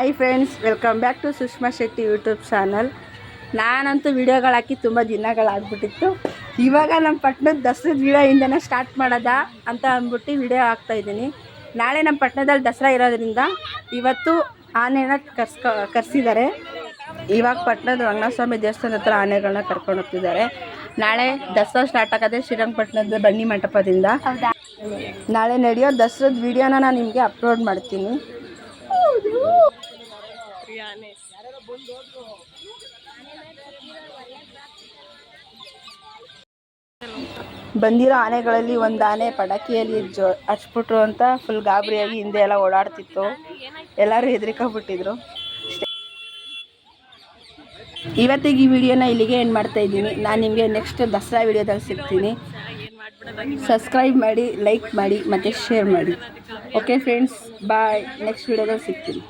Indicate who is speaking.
Speaker 1: Hi friends, welcome back to Sushma Shetty YouTube channel. ನಾನಂತೂ ವಿಡಿಯೋಗಳು ಹಾಕಿ ತುಂಬ ದಿನಗಳಾಗ್ಬಿಟ್ಟಿತ್ತು. ಇವಾಗ ನಮ್ಮ ಪಟ್ಟಣದ ದಸರಾದ ವಿಡಿಯೋಯಿಂದನೇ ಸ್ಟಾರ್ಟ್ ಮಾಡೋದ ಅಂತ ಅಂದ್ಬಿಟ್ಟು ವಿಡಿಯೋ ಹಾಕ್ತಾಯಿದ್ದೀನಿ. ನಾಳೆ ನಮ್ಮ ಪಟ್ಟಣದಲ್ಲಿ ದಸರಾ ಇರೋದ್ರಿಂದ ಇವತ್ತು ಆನೆನ ಕರೆಸಿದ್ದಾರೆ. ಇವಾಗ ಪಟ್ಟಣದ ರಂಗನಾಥಸ್ವಾಮಿ ದೇವಸ್ಥಾನದ ಹತ್ರ ಆನೆಗಳನ್ನ ಕರ್ಕೊಂಡು ಹೋಗ್ತಿದ್ದಾರೆ. ನಾಳೆ ದಸರಾ ಸ್ಟಾರ್ಟ್ ಆಗೋದೇ ಶ್ರೀರಂಗಪಟ್ಟಣದ ಬನ್ನಿ ಮಂಟಪದಿಂದ. ನಾಳೆ ನಡೆಯೋ ದಸರಾದ ವಿಡಿಯೋನ ನಾನು ನಿಮಗೆ ಅಪ್ಲೋಡ್ ಮಾಡ್ತೀನಿ. ಬಂದಿರೋ ಆನೆಗಳಲ್ಲಿ ಒಂದು ಆನೆ ಪಟಾಕಿಯಲ್ಲಿ ಹಚ್ಬಿಟ್ರು ಅಂತ ಫುಲ್ ಗಾಬರಿಯಾಗಿ ಹಿಂದೆ ಎಲ್ಲ ಓಡಾಡ್ತಿತ್ತು. ಎಲ್ಲರೂ ಹೆದರಿಕೊಂಡ್ಬಿಟ್ಟಿದ್ರು. ಇವತ್ತಿಗೆ ಈ ವಿಡಿಯೋನ ಇಲ್ಲಿಗೆ ಎಂಡ್ ಮಾಡ್ತಾ ಇದ್ದೀನಿ. ನಾನು ನಿಮಗೆ ನೆಕ್ಸ್ಟ್ ದಸರಾ ವಿಡಿಯೋದಲ್ಲಿ ಸಿಗ್ತೀನಿ. ಸಬ್ಸ್ಕ್ರೈಬ್ ಮಾಡಿ, ಲೈಕ್ ಮಾಡಿ ಮತ್ತು ಶೇರ್ ಮಾಡಿ. ಓಕೆ ಫ್ರೆಂಡ್ಸ್, ಬಾಯ್. ನೆಕ್ಸ್ಟ್ ವಿಡಿಯೋದಲ್ಲಿ ಸಿಗ್ತೀನಿ.